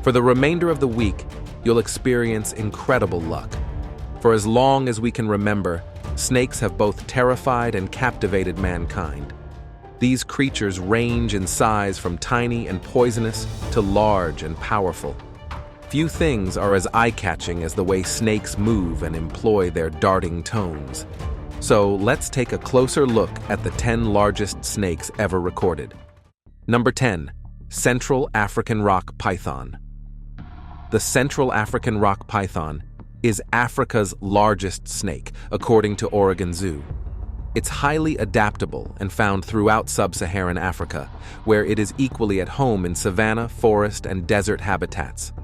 For the remainder of the week, you'll experience incredible luck. For as long as we can remember, snakes have both terrified and captivated mankind. These creatures range in size from tiny and poisonous to large and powerful. Few things are as eye-catching as the way snakes move and employ their darting tones. So let's take a closer look at the 10 largest snakes ever recorded. Number 10. Central African Rock Python. The Central African Rock Python is Africa's largest snake, according to Oregon Zoo. It's highly adaptable and found throughout sub-Saharan Africa, where it is equally at home in savanna, forest, and desert habitats.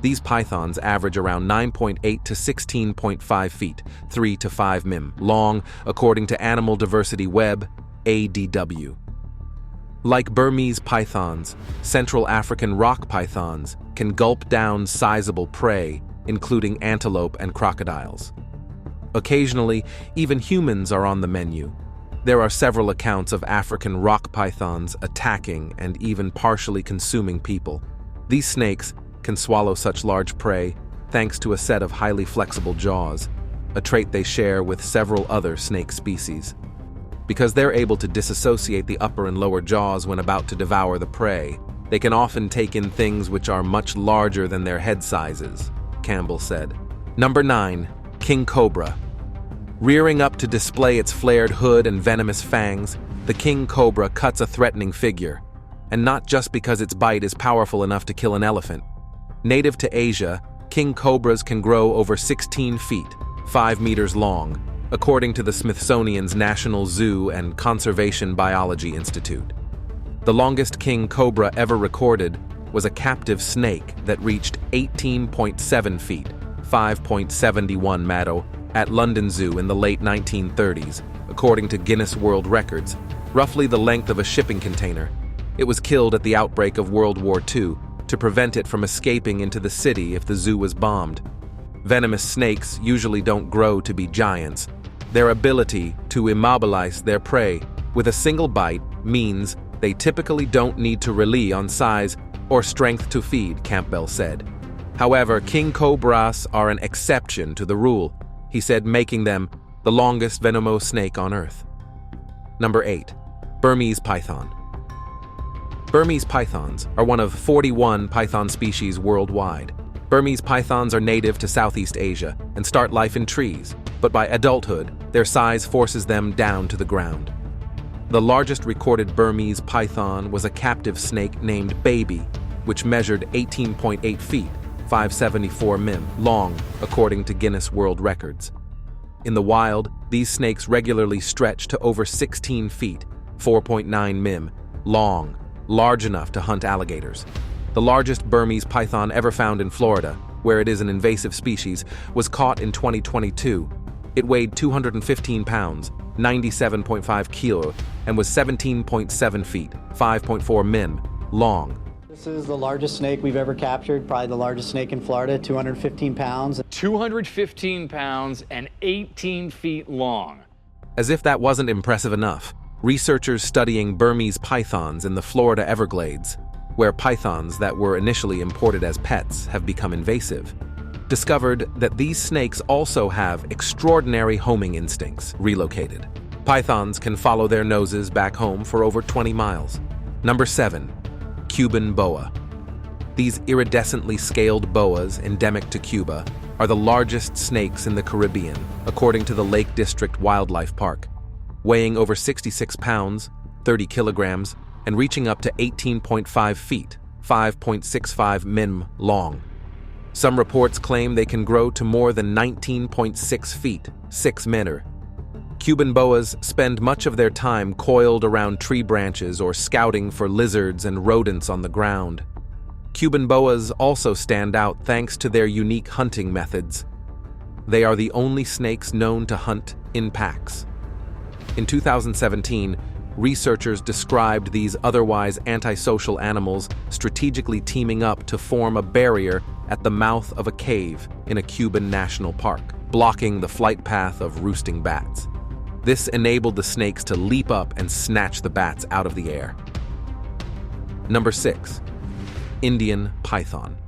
These pythons average around 9.8 to 16.5 feet, 3 to 5 mm, long, according to Animal Diversity Web, ADW. Like Burmese pythons, Central African rock pythons can gulp down sizable prey, including antelope and crocodiles. Occasionally, even humans are on the menu. There are several accounts of African rock pythons attacking and even partially consuming people. These snakes can swallow such large prey thanks to a set of highly flexible jaws, a trait they share with several other snake species. Because they're able to disassociate the upper and lower jaws when about to devour the prey, they can often take in things which are much larger than their head sizes, Campbell said. Number 9. King Cobra. Rearing up to display its flared hood and venomous fangs, the king cobra cuts a threatening figure, and not just because its bite is powerful enough to kill an elephant. Native to Asia, king cobras can grow over 16 feet, 5 meters long, according to the Smithsonian's National Zoo and Conservation Biology Institute. The longest king cobra ever recorded was a captive snake that reached 18.7 feet, 5.71 meters, at London Zoo in the late 1930s, according to Guinness World Records, roughly the length of a shipping container. It was killed at the outbreak of World War II to prevent it from escaping into the city if the zoo was bombed. Venomous snakes usually don't grow to be giants. Their ability to immobilize their prey with a single bite means they typically don't need to rely on size or strength to feed, Campbell said. However, king cobras are an exception to the rule, he said, making them the longest venomous snake on Earth. Number 8. Burmese Python. Burmese pythons are one of 41 python species worldwide. Burmese pythons are native to Southeast Asia and start life in trees, but by adulthood, their size forces them down to the ground. The largest recorded Burmese python was a captive snake named Baby, which measured 18.8 feet, 574 mm, long, according to Guinness World Records. In the wild, these snakes regularly stretch to over 16 feet, 4.9 mm, long, large enough to hunt alligators. The largest Burmese python ever found in Florida, where it is an invasive species, was caught in 2022. It weighed 215 pounds, 97.5 kilo, and was 17.7 feet, 5.4 mm, long. This is the largest snake we've ever captured, probably the largest snake in Florida, 215 pounds. 215 pounds and 18 feet long. As if that wasn't impressive enough, researchers studying Burmese pythons in the Florida Everglades, where pythons that were initially imported as pets have become invasive, discovered that these snakes also have extraordinary homing instincts, relocated. Pythons can follow their noses back home for over 20 miles. Number 7. Cuban Boa. These iridescently scaled boas, endemic to Cuba, are the largest snakes in the Caribbean, according to the Lake District Wildlife Park, weighing over 66 pounds, 30 kilograms, and reaching up to 18.5 feet, 5.65 mm long. Some reports claim they can grow to more than 19.6 feet, 6 meters. Cuban boas spend much of their time coiled around tree branches or scouting for lizards and rodents on the ground. Cuban boas also stand out thanks to their unique hunting methods. They are the only snakes known to hunt in packs. In 2017, researchers described these otherwise antisocial animals strategically teaming up to form a barrier at the mouth of a cave in a Cuban national park, blocking the flight path of roosting bats. This enabled the snakes to leap up and snatch the bats out of the air. Number 6. Indian Python.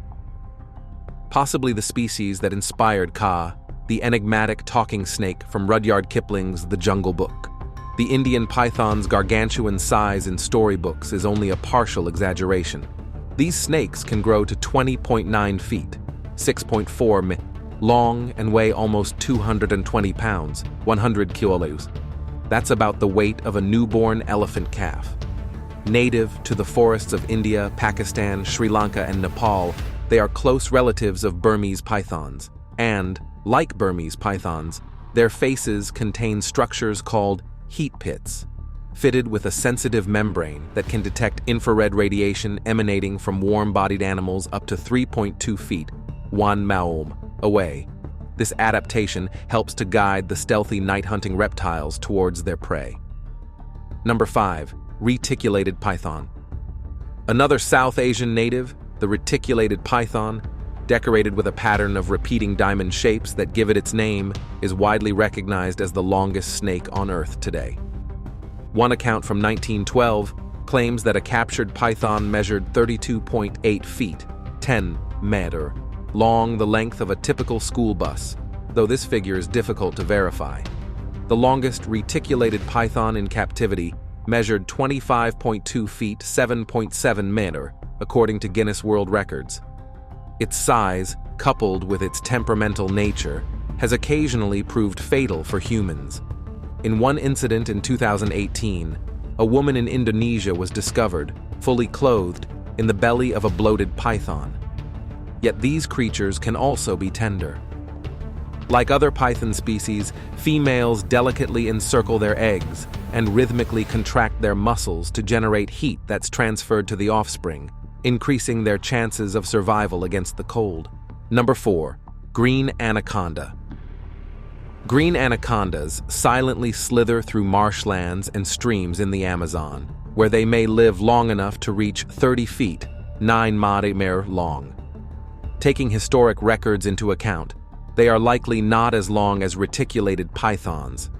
possibly the species that inspired Ka, the enigmatic talking snake from Rudyard Kipling's The Jungle Book. The Indian python's gargantuan size in storybooks is only a partial exaggeration. These snakes can grow to 20.9 feet, 6.4 meters, long and weigh almost 220 pounds, 100 kilos. That's about the weight of a newborn elephant calf. Native to the forests of India, Pakistan, Sri Lanka, and Nepal, they are close relatives of Burmese pythons, and, like Burmese pythons, their faces contain structures called heat pits, fitted with a sensitive membrane that can detect infrared radiation emanating from warm-bodied animals up to 3.2 feet, 1 maohm, away. This adaptation helps to guide the stealthy night-hunting reptiles towards their prey. Number 5. Reticulated Python. Another South Asian native, the reticulated python, decorated with a pattern of repeating diamond shapes that give it its name, is widely recognized as the longest snake on Earth today. One account from 1912 claims that a captured python measured 32.8 feet, 10 meters, long, the length of a typical school bus, though this figure is difficult to verify. The longest reticulated python in captivity measured 25.2 feet, 7.7 meters, according to Guinness World Records. Its size, coupled with its temperamental nature, has occasionally proved fatal for humans. In one incident in 2018, a woman in Indonesia was discovered, fully clothed, in the belly of a bloated python. Yet these creatures can also be tender. Like other python species, females delicately encircle their eggs and rhythmically contract their muscles to generate heat that's transferred to the offspring, increasing their chances of survival against the cold. Number 4. Green Anaconda. Green anacondas silently slither through marshlands and streams in the Amazon, where they may live long enough to reach 30 feet, 9 meters long. Taking historic records into account, they are likely not as long as reticulated pythons.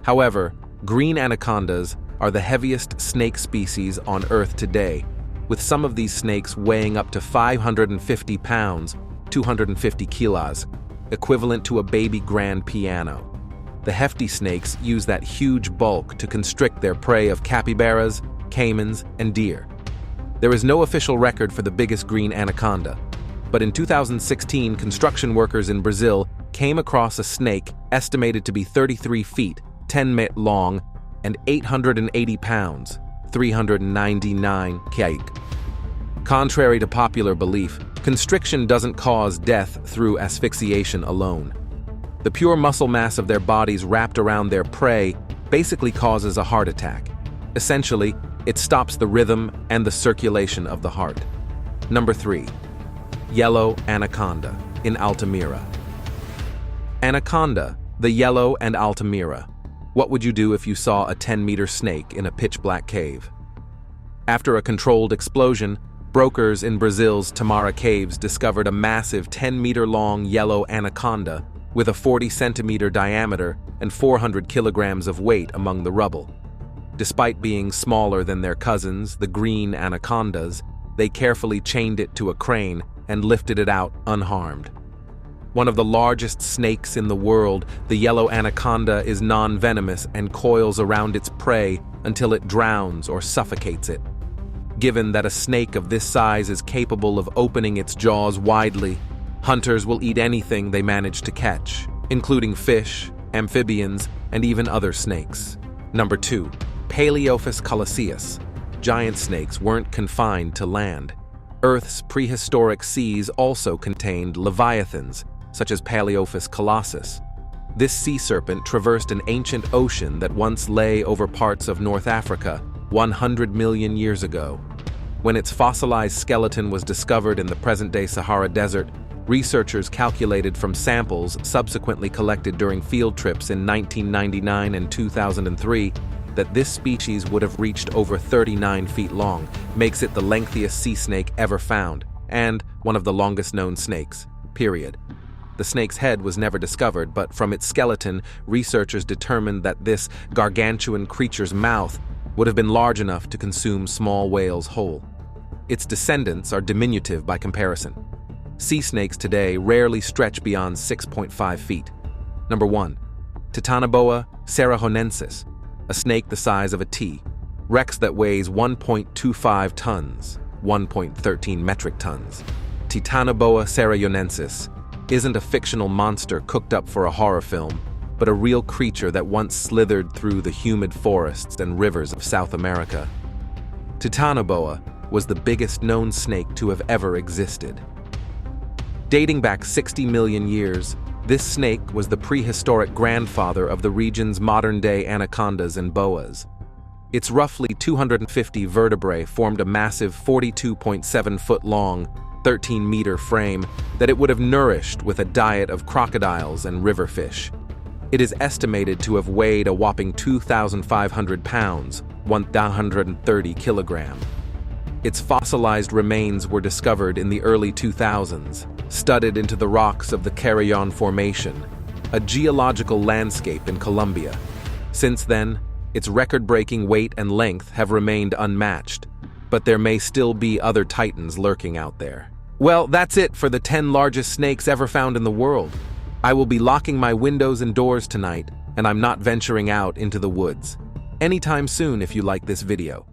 However, green anacondas are the heaviest snake species on Earth today, with some of these snakes weighing up to 550 pounds, 250 kilos, equivalent to a baby grand piano. The hefty snakes use that huge bulk to constrict their prey of capybaras, caimans, and deer. There is no official record for the biggest green anaconda, but in 2016, construction workers in Brazil came across a snake estimated to be 33 feet, 10 meters long, and 880 pounds, 399 kg. Contrary to popular belief, constriction doesn't cause death through asphyxiation alone. The pure muscle mass of their bodies wrapped around their prey basically causes a heart attack. Essentially, it stops the rhythm and the circulation of the heart. Number 3. Yellow Anaconda in Altamira. Anaconda, the yellow and Altamira. What would you do if you saw a 10-meter snake in a pitch-black cave? After a controlled explosion, brokers in Brazil's Tamara caves discovered a massive 10-meter-long yellow anaconda with a 40-centimeter diameter and 400 kilograms of weight among the rubble. Despite being smaller than their cousins, the green anacondas, they carefully chained it to a crane and lifted it out unharmed. One of the largest snakes in the world, the yellow anaconda is non-venomous and coils around its prey until it drowns or suffocates it. Given that a snake of this size is capable of opening its jaws widely, hunters will eat anything they manage to catch, including fish, amphibians, and even other snakes. Number 2. Paleophosis colosseus. Giant snakes weren't confined to land. Earth's prehistoric seas also contained leviathans, such as Paleophosis colossus. This sea serpent traversed an ancient ocean that once lay over parts of North Africa 100 million years ago. When its fossilized skeleton was discovered in the present-day Sahara Desert, researchers calculated from samples subsequently collected during field trips in 1999 and 2003 that this species would have reached over 39 feet long, makes it the lengthiest sea snake ever found, and one of the longest known snakes, period. The snake's head was never discovered, but from its skeleton, researchers determined that this gargantuan creature's mouth would have been large enough to consume small whales whole. Its descendants are diminutive by comparison. Sea snakes today rarely stretch beyond 6.5 feet. Number 1. Titanoboa cerahonensis, a snake the size of a T, rex that weighs 1.25 tons, 1.13 metric tons. Titanoboa cerahonensis isn't a fictional monster cooked up for a horror film, but a real creature that once slithered through the humid forests and rivers of South America. Titanoboa was the biggest known snake to have ever existed. Dating back 60 million years, this snake was the prehistoric grandfather of the region's modern-day anacondas and boas. Its roughly 250 vertebrae formed a massive 42.7-foot-long, 13-meter frame that it would have nourished with a diet of crocodiles and river fish. It is estimated to have weighed a whopping 2,500 pounds, 130 kilograms. Its fossilized remains were discovered in the early 2000s, studded into the rocks of the Carillon Formation, a geological landscape in Colombia. Since then, its record-breaking weight and length have remained unmatched, but there may still be other titans lurking out there. Well, that's it for the 10 largest snakes ever found in the world. I will be locking my windows and doors tonight, and I'm not venturing out into the woods anytime soon if you like this video.